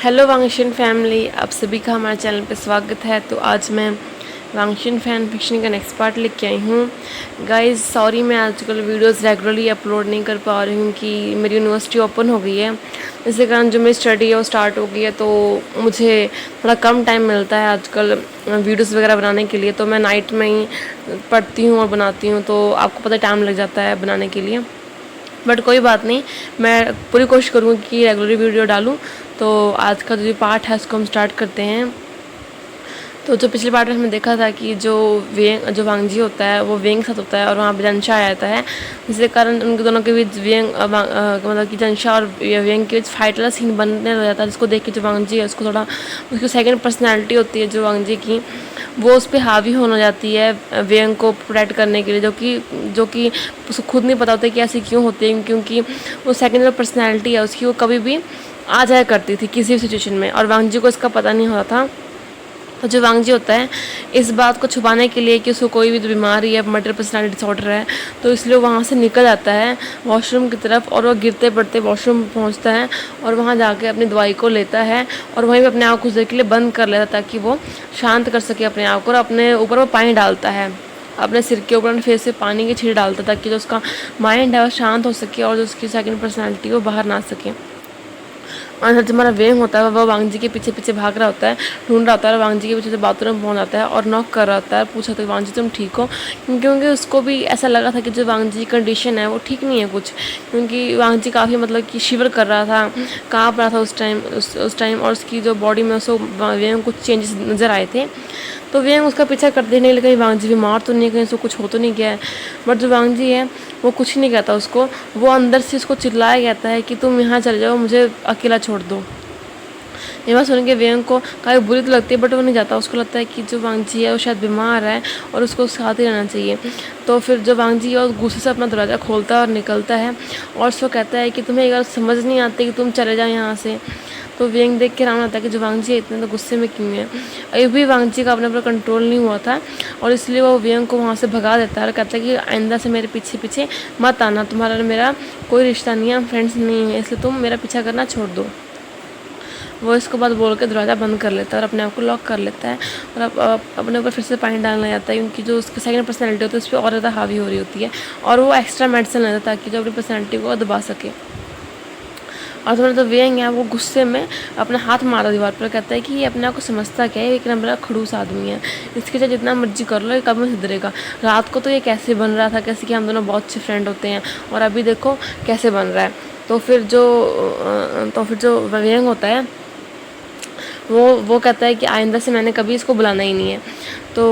Hello वांगशन family, आप सभी का हमारे चैनल पे स्वागत है। तो आज मैं वांगशन फैन फिक्शन का नेक्स्ट पार्ट लेके आई हूँ। गाइस सॉरी, मैं आजकल वीडियोस रेगुलरली अपलोड नहीं कर पा रही हूँ कि मेरी यूनिवर्सिटी ओपन हो गई है। इसके कारण जो मेरी स्टडी है वो स्टार्ट हो गई है, तो मुझे थोड़ा कम टाइम मिलता है आजकल वीडियोस वगैरह बनाने के लिए। तो मैं नाइट में ही पढ़ती हूँ और बनाती हूँ, तो आपको पता टाइम लग जाता है बनाने के लिए। बट कोई बात नहीं, मैं पूरी कोशिश करूँगी कि रेगुलर वीडियो डालूँ। तो आज का जो पार्ट है उसको हम स्टार्ट करते हैं। तो जो पिछले पार्ट में हमने देखा था कि जो वांगजी होता है वो वेंग के साथ होता है और वहाँ पे जंशा आ जाता है, जिसके कारण उनके दोनों के बीच मतलब कि जंशा और वेंग के बीच फाइट वाला सीन बनने लग जाता है, जिसको देख के जो वांगजी है उसको थोड़ा उसकी सेकंड पर्सनैलिटी होती है जो वांगजी की, वो उस पर हावी होने जाती है वेंग को प्रोटेक्ट करने के लिए, जो कि उसको खुद नहीं पता होता कि ऐसी क्यों होती है, क्योंकि वो सेकंड जो पर्सनैलिटी है उसकी वो कभी भी आ जाया करती थी किसी भी सिचुएशन में, और वांगजी को इसका पता नहीं होता था। तो जो वांगजी होता है इस बात को छुपाने के लिए कि उसको कोई भी बीमारी है, मल्टीपल पर्सनालिटी डिसऑर्डर है, तो इसलिए वो वहाँ से निकल आता है वॉशरूम की तरफ, और वो गिरते पड़ते वॉशरूम पहुँचता है और वहाँ जाके अपनी दवाई को लेता है और वहीं पर अपने आप को कुछ देर के लिए बंद कर लेता है ताकि वो शांत कर सके अपने आप को, और अपने ऊपर वो पानी डालता है, अपने सिर के ऊपर अपने फेस से पानी की छींटे डालता है ताकि जो उसका माइंड है वो शांत हो सके और जो उसकी सेकंड पर्सनालिटी वो बाहर ना सके। और जो हमारा वेंग होता है वो वांगजी के पीछे पीछे भाग रहा होता है, ढूंढ रहा होता है, और वांगजी के पीछे से बाथरूम में पहुंच जाता है और नॉक कर रहा होता है, पूछा तो वांगजी तुम ठीक हो, क्योंकि उसको भी ऐसा लगा था कि जो वांगजी की कंडीशन है वो ठीक नहीं है कुछ, क्योंकि वांगजी काफ़ी मतलब कि शिवर कर रहा था, काँप रहा था उस टाइम, और उसकी जो बॉडी में उसको वेंग कुछ चेंजेस नज़र आए थे। तो वेंग उसका पीछा करते नहीं, लेकिन वांगजी बीमार तो नहीं है, कहीं उसको कुछ हो तो नहीं गया है। बट जो वांगजी है वो कुछ नहीं कहता उसको, वो अंदर से उसको चिल्लाया कहता है कि तुम यहाँ चले जाओ, मुझे अकेला छोड़ दो। ये बात सुन के वेंग को काफ़ी बुरी तो लगती है, बट वो नहीं जाता, उसको लगता है कि जो वांगजी है वो शायद बीमार है और उसको साथ ही रहना चाहिए। तो फिर जो वांगजी है गुस्से से अपना दरवाज़ा खोलता है और निकलता है, और उसको कहता है कि तुम्हें एक बार समझ नहीं आती कि तुम चले जाओ यहाँ से। तो वेंग देख के राम आता है कि जो वांगजी है इतने तो गुस्से में क्यों है। अभी भी वांगजी का अपने ऊपर कंट्रोल नहीं हुआ था, और इसलिए वो वेंग को वहाँ से भगा देता है और कहता है कि आइंदा से मेरे पीछे पीछे मत आना, तुम्हारा मेरा कोई रिश्ता नहीं है, हम फ्रेंड्स नहीं है, इसलिए तुम मेरा पीछा करना छोड़ दो। वो इसको बात बोल के दरवाज़ा बंद कर लेता है और अपने आप को लॉक कर लेता है, और अब अपने ऊपर फिर से पानी डालना जाता है, क्योंकि जो उसकी सेकंड पर्सनैलिटी होती है उस पर और ज़्यादा हावी हो रही होती है, और वो एक्स्ट्रा मेडिसिन लेता है ताकि जो अपनी पर्सनैलिटी को दबा सके। और थोड़ा तो वेंग है वो गुस्से में अपना हाथ मारा दीवार पर, कहता है कि ये अपने आप को समझता क्या है, एक नंबर का खड़ूस आदमी है, इसके चाहे जितना मर्जी कर लो ये कब में सुधरेगा। रात को तो ये कैसे बन रहा था, कैसे कि हम दोनों बहुत अच्छे फ्रेंड होते हैं, और अभी देखो कैसे बन रहा है। तो फिर जो वेंग होता है वो कहता है कि आइंदा से मैंने कभी इसको बुलाना ही नहीं है। तो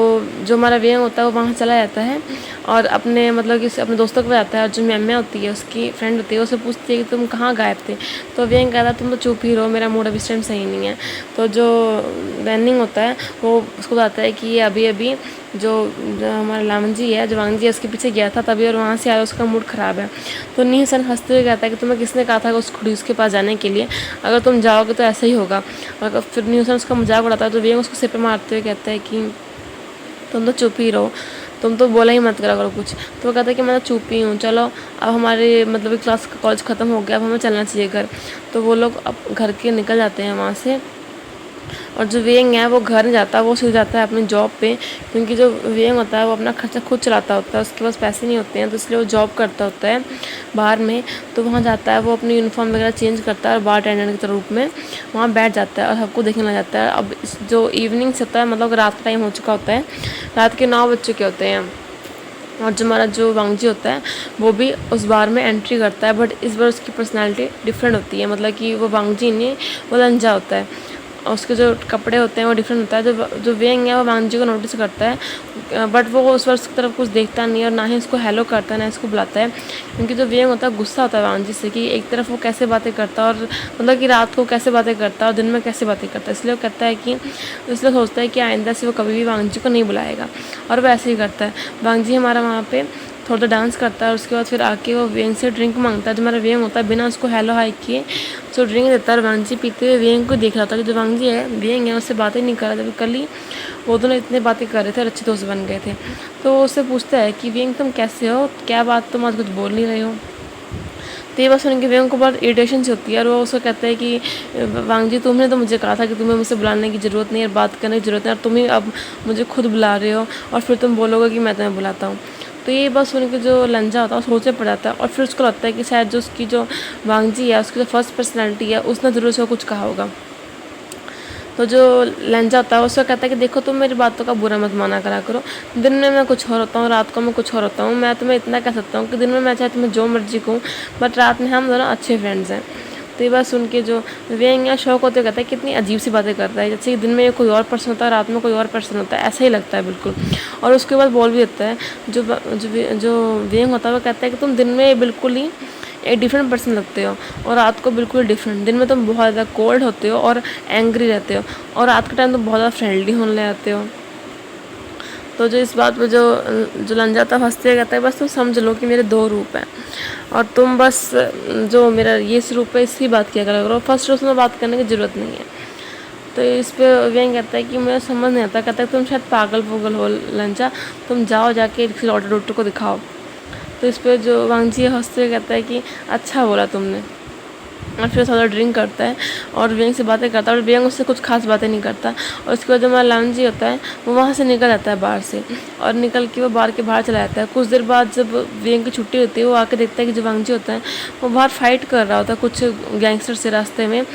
जो हमारा वेंग होता है वो वहाँ चला जाता है और अपने मतलब कि अपने दोस्तों को जाता है, और जो मैम होती है उसकी फ्रेंड होती है उससे पूछती है कि तुम कहाँ गायब थे। तो वेंग कहता है तुम तो चुप ही रहो, मेरा मूड अभी इस टाइम सही नहीं है। तो जो वैनिंग होता है वो उसको बताता है कि ये अभी अभी जो हमारा लामंजी है, जो वांगजी है उसके पीछे गया था तभी, और वहाँ से आया उसका मूड ख़राब है। तो नीसन हंसते हुए कहता है कि तुम्हें किसने कहा था उस खड़ूस के पास जाने के लिए, अगर तुम जाओगे तो ऐसा ही होगा। और फिर नीसन उसका मजाक उड़ाता है, तो वेंग उसको सिर पे मारते हुए कहता है कि तुम तो चुप ही रहो, तुम तो बोला ही मत करा करो कुछ। तो वो कहता है कि मैं तो चुप ही हूँ, चलो अब हमारे मतलब क्लास कॉलेज ख़त्म हो गया, अब हमें चलना चाहिए घर। तो वो लोग अब घर के निकल जाते हैं वहाँ से, और जो वेंग है वो घर नहीं जाता, वो सीधे जाता है अपनी जॉब पे, क्योंकि जो वेंग होता है वो अपना खर्चा खुद चलाता होता है, उसके पास पैसे नहीं होते हैं, तो इसलिए वो जॉब करता होता है बाहर में। तो वहाँ जाता है, वो अपनी यूनिफॉर्म वगैरह चेंज करता है और बार टेंडर के रूप में वहाँ बैठ जाता है और सबको देखने लग जाता है। अब जो इवनिंग से होता है, मतलब रात का टाइम हो चुका होता है, रात के 9 बज चुके होते हैं, और जो हमारा जो वांगजी होता है वो भी उस बार में एंट्री करता है, बट इस बार उसकी पर्सनालिटी डिफरेंट होती है, मतलब कि वो वांगजी नहीं, वो लंजा होता है, और उसके जो कपड़े होते हैं वो डिफरेंट होता है। जो वेंग है वो वांगजी को नोटिस करता है, बट वो उस वर्ष की तरफ कुछ देखता नहीं है, और ना ही उसको हेलो करता है ना इसको बुलाता है, क्योंकि जो वेंग होता है गुस्सा होता है वांगजी से कि एक तरफ वो कैसे बातें करता है, और मतलब कि रात को कैसे बातें करता है और दिन में कैसे बातें करता है, इसलिए वो कहता है कि इसलिए सोचता है कि आइंदा से वो कभी भी वांगजी को नहीं बुलाएगा, और वो ऐसे ही करता है। वांगजी हमारा वहाँ पे थोड़ा डांस करता है, और उसके बाद फिर आके वो वेंग से ड्रिंक मांगता है। जो हमारा वेंग होता है बिना उसको हेलो हाई किए तो ड्रिंक देता है, और वांगजी पीते हुए वेंग को देख रहा था कि जो वांगजी है वेंग है उससे बातें नहीं कर रहा था, कल ही वो दोनों इतने बातें कर रहे थे और अच्छे दोस्त बन गए थे। तो वो उससे पूछता है कि वेंग तुम कैसे हो, क्या बात, तुम आज कुछ बोल नहीं रहे हो। तो ये बात सुन के वेंग को बहुत इरिटेशन सी होती है और वो उसको कहता है कि वांग जी तुमने तो मुझे कहा था कि तुम्हें मुझसे बुलाने की ज़रूरत नहीं है, बात करने की ज़रूरत नहीं, और तुम ही अब मुझे खुद बुला रहे हो और फिर तुम बोलोगे कि मैं तुम्हें बुलाता हूँ। तो ये बात सुन के जो लंजा होता है वो सोचे पड़ जाता है और फिर उसको लगता है कि शायद जो उसकी जो वांग जी है उसकी जो फर्स्ट पर्सनैलिटी है उसने ज़रूर उसको कुछ कहा होगा। तो जो लंजा होता है उसको कहता है कि देखो तुम मेरी बातों का बुरा मत माना करा करो, दिन में मैं कुछ और होता हूँ, रात को मैं कुछ और होता हूँ। मैं तुम्हें इतना कह सकता हूँ कि दिन में मैं चाहे तुम्हें जो मर्जी कहूँ, बट रात में हम दोनों अच्छे फ्रेंड्स हैं। तो ये बात सुन के जो वेंग या शौक होते कहता है कितनी अजीब सी बातें करता है, जैसे कि दिन में कोई और पर्सन होता है, रात में कोई और पर्सन होता है, ऐसा ही लगता है बिल्कुल। और उसके बाद बोल भी देता है जो वेंग होता है वो कहता है कि तुम दिन में बिल्कुल ही एक डिफरेंट पर्सन लगते हो और रात को बिल्कुल डिफरेंट। दिन में तुम बहुत ज़्यादा कोल्ड होते हो और एंग्री रहते हो और रात के टाइम तुम बहुत ज़्यादा फ्रेंडली होने लग जाते हो। तो जो इस बात पे जो लंजाता हंसते कहता है बस तुम समझ लो कि मेरे दो रूप हैं और तुम बस जो मेरा ये इस रूप है इसकी बात किया करो, फर्स्ट रूप में बात करने की ज़रूरत नहीं है। तो इस पे वेंग कहता है कि मुझे समझ नहीं आता, कहता है तुम शायद पागल पुगल हो लंजा, तुम जाओ जाके किसी डॉक्टर को दिखाओ। तो इस पर जो वांग जी हंसते हुए कहता है कि अच्छा बोला तुमने, और फिर थोड़ा ड्रिंक करता है और वेंग से बातें करता है और वेंग उससे कुछ खास बातें नहीं करता। और उसके बाद जो हमारा लाउंज जी होता है वो वहाँ से निकल जाता है बाहर से और निकल के वो बार के बाहर चला जाता है। कुछ देर बाद जब वेंग की छुट्टी होती है वो आके देखता है कि जो वांग जी होता है वो बाहर फाइट कर रहा होता है कुछ गैंगस्टर से रास्ते में,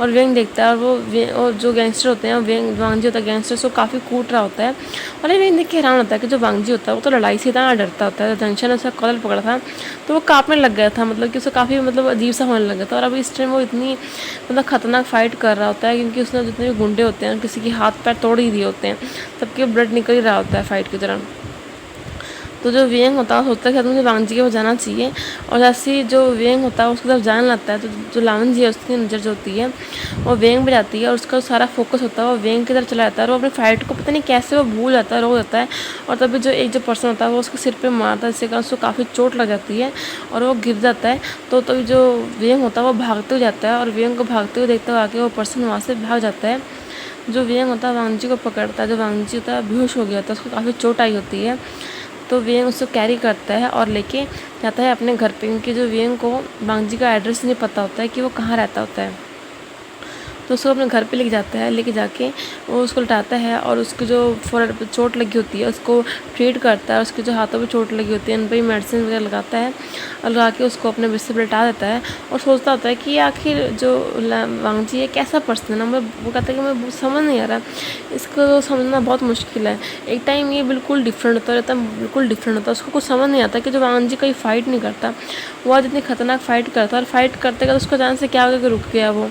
और वेंग देखता है और जो गैंगस्टर होते हैं वांग जी होता है गैंगस्टर को काफ़ी कूट रहा होता है। और ये वेंग देख के हैरान होता है कि जो वांग जी होता है वो तो लड़ाई से इतना डरता होता है। जंक्शन ने उसका कॉलर पकड़ा था तो वो काँपने लग गया था, मतलब कि उसे काफ़ी अजीब सा होने लगा था। और अभी इस टाइम वो इतनी खतरनाक फाइट कर रहा होता है क्योंकि उसने जितने भी गुंडे होते हैं किसी के हाथ पैर तोड़ ही दिए होते हैं, सबके ब्लड निकल ही रहा होता है फाइट की तरह। तो जो वेंग होता है सोचता है कि मुझे वांग जी के पास जाना चाहिए, और जैसे ही जो वेंग होता है उसकी तरफ जाने लगता है तो जो लावन जी है उसकी नज़र जो होती है वो वेंग पे जाती है और उसका सारा फोकस होता है वो वेंग की तरफ चला जाता है और वो अपनी फाइट को पता नहीं कैसे वो भूल जाता है, रो जाता है। और तभी जो एक पर्सन होता है वो उसके सिर पे मारता है जिससे कारण उसको काफ़ी चोट लग जाती है और वो गिर जाता है। तो तभी जो वेंग होता है वो भागते हुए जाता है और वेंग को भागते हुए देखते हुए आके वो पर्सन वहाँ से भाग जाता है। जो वेंग होता है वांग जी को पकड़ता है, जो वांग जी होता है बेहोश हो गया होता है, उसको काफ़ी चोट आई होती है। तो वेंग उसको कैरी करता है और लेके जाता है अपने घर पे, क्योंकि जो वेंग को वांग जी का एड्रेस नहीं पता होता है कि वो कहाँ रहता होता है। तो उसको अपने घर पे लेके जाता है, लेके जाके वो उसको लटाता है और उसकी जो फोrehead पे चोट लगी होती है उसको ट्रीट करता है, उसके जो हाथों पे चोट लगी होती है उन पर मेडिसिन वगैरह लगाता है और लगा के उसको अपने बिस्तर पर लटा देता है। और सोचता होता है कि आखिर जो वांग जी है कैसा पर्सन है ना, वो कहता है कि मैं समझ नहीं आ रहा, इसको समझना बहुत मुश्किल है। एक टाइम ये बिल्कुल डिफरेंट होता रहता है, बिल्कुल डिफरेंट होता है, उसको कुछ समझ नहीं आता कि जो वांग जी कहीं फाइट नहीं करता, वो आज इतनी खतरनाक फाइट करता है और फाइट करते करते उसको जान से क्या हो गया कि रुक गया वो।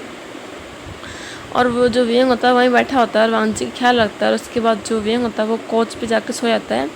और वो जो वेंग होता है वहीं बैठा होता है और वांग जी का ख्याल रखता है। और उसके बाद जो वेंग होता है वो कोच पे जाके सो जाता है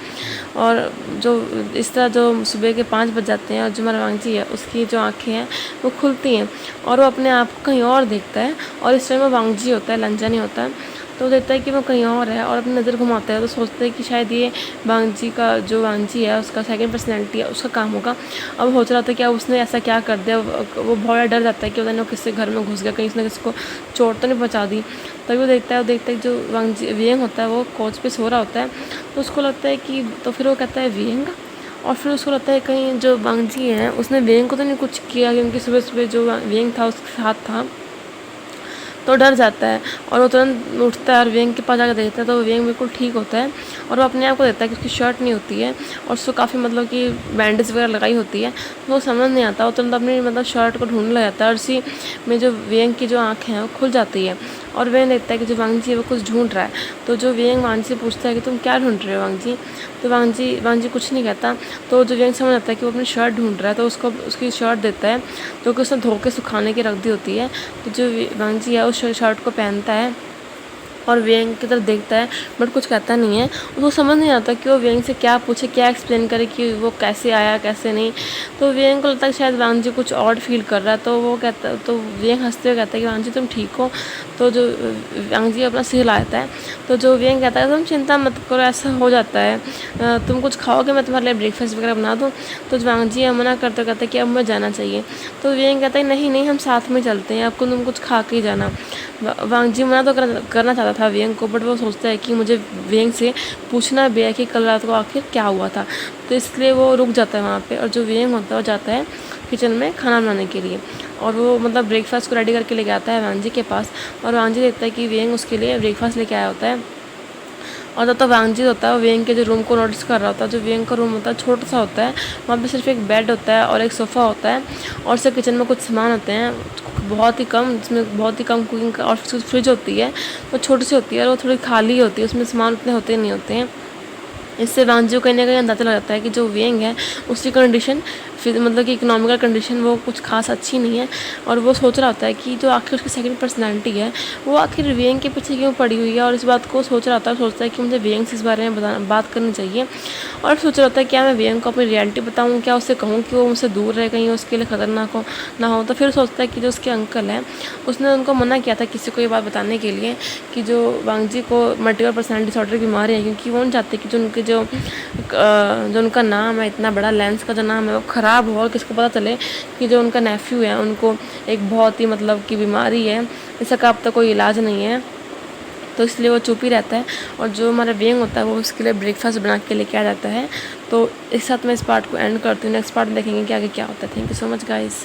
और जो इस तरह जो सुबह के 5 बज जाते हैं और जो हमारा वांग जी है उसकी जो आँखें हैं वो खुलती हैं और वो अपने आप को कहीं और देखता है। और इस टाइम वो वांग जी होता है, लंजा नहीं होता है। तो वो देखता है कि वो कहीं और है और अपनी नज़र घुमाता है तो सोचता है कि शायद ये वांग जी का जो वांग जी है उसका सेकंड पर्सनैलिटी है, उसका काम होगा। अब सोच रहा था कि अब उसने ऐसा क्या कर दिया, वो बहुत डर जाता है कि वो किसी घर में घुस गया, कहीं उसने किसी को चोट तो नहीं पहुँचा दी। तभी वो देखता है कि जो वांग जी वेंग होता है वो कोच पे सो रहा होता है। तो उसको लगता है कि तो फिर वो कहता है वेंग, और फिर उसको लगता है कहीं जो वांग जी है उसने वेंग को तो नहीं कुछ किया, क्योंकि सुबह सुबह जो वेंग था उसके साथ था। तो डर जाता है और वो तुरंत उठता है और वेंग के पास जाकर देखता है तो वेंग बिल्कुल ठीक होता है और वो अपने आप को देखता है कि उसकी शर्ट नहीं होती है और उसको काफ़ी कि बैंडेज वगैरह लगाई होती है। तो वो समझ नहीं आता, वो तुरंत अपनी शर्ट को ढूंढने लग जाता है और उसी में जो वेंग की जो आँखें हैं वो खुल जाती है और वेंग देखता है कि जो वांग जी है वो कुछ ढूंढ रहा है। तो जो वेंग वांग जी से पूछता है कि तुम क्या ढूंढ रहे हो वांग जी, तो वांग जी कुछ नहीं कहता। तो जो वेंग समझ आता है कि वो अपनी शर्ट ढूंढ रहा है तो उसको उसकी शर्ट देता है जो कि उसने धो के सुखाने की रख दी होती है। तो जो वांग जी है उस शर्ट को पहनता है और वेंग की तरफ देखता है बट कुछ कहता नहीं है। उसको समझ नहीं आता कि वो वेंग से क्या पूछे, क्या एक्सप्लेन करे कि वो कैसे आया कैसे नहीं। तो वेंग को लगता है शायद वांग जी कुछ और फील कर रहा है, तो वो कहता तो वेंग हंसते हुए कहता है कि वांग जी तुम ठीक हो। तो जो वांग जी अपना सिर हिलाता है तो जो वेंग कहता है तुम चिंता मत करो, ऐसा हो जाता है, तुम कुछ खाओगे मैं तुम्हारे लिए ब्रेकफास्ट वगैरह बना दूँ। तो वांग जी मना करते कहते कि अब मैं जाना चाहिए। तो वेंग कहता है नहीं नहीं हम साथ में चलते हैं, आपको तुम कुछ खा के ही जाना। वांग जी मना तो करना चाहता था वेंग को, बट वो सोचता है कि मुझे वेंग से पूछना भी है कि कल रात को आखिर क्या हुआ था, तो इसलिए वो रुक जाता है वहाँ पे। और जो वेंग होता है वो जाता है किचन में खाना बनाने के लिए। और वो मतलब ब्रेकफास्ट को रेडी करके लेके आता है वांग जी के पास, और वांग जी देखता है कि वेंग उसके लिए ब्रेकफास्ट लेके आया होता है। और तब तक वांग जी होता है वो वेंग के जो रूम को नोटिस कर रहा होता है। जो वेंग का रूम होता है छोटा सा होता है, वहाँ पे सिर्फ एक बेड होता है और एक सोफ़ा होता है, और सिर्फ किचन में कुछ सामान होते हैं बहुत ही कम, जिसमें बहुत ही कम कुकिंग का, और फ्रिज होती है वो छोटी सी होती है और वो थोड़ी खाली होती है, उसमें सामान उतने होते नहीं होते हैं। इससे वांग जी को कहीं ना कहीं अंदाज़ा लग जाता है कि जो वेंग है उसकी कंडीशन फिर मतलब कि इकोनॉमिकल कंडीशन वो कुछ खास अच्छी नहीं है। और वो सोच रहा होता है कि जो आखिर उसकी सेकंड पर्सनैलिटी है वो आखिर वेंग के पीछे क्यों पड़ी हुई है, और इस बात को सोच रहा होता है। सोचता है कि मुझे वेंग से इस बारे में बात करनी चाहिए, और सोच रहा होता है क्या मैं वेंग को अपनी रियलिटी बताऊँ, क्या उससे कहूँ कि वो मुझसे दूर रहे, कहीं उसके लिए ख़तरनाक हो ना हो। तो फिर सोचता है कि जो उसके अंकल हैं उसने उनको मना किया था किसी को ये बात बताने के लिए कि जो वांग जी को मल्टीपल पर्सनैलिटी डिसऑर्डर की बीमारी है, क्योंकि वो नहीं चाहते कि जो उनका नाम है, इतना बड़ा लेंस का जो नाम है वो ख़राब हो और किसको पता चले कि जो उनका नेफ्यू है उनको एक बहुत ही मतलब की बीमारी है, इसका अब तक कोई इलाज नहीं है। तो इसलिए वो चुप ही रहता है, और जो हमारा वेंग होता है वो उसके लिए ब्रेकफास्ट बना के लेके आ जाता है। तो इस साथ मैं इस पार्ट को एंड करती हूँ, नेक्स्ट पार्ट में देखेंगे कि आगे क्या होता है। Thank you so much guys.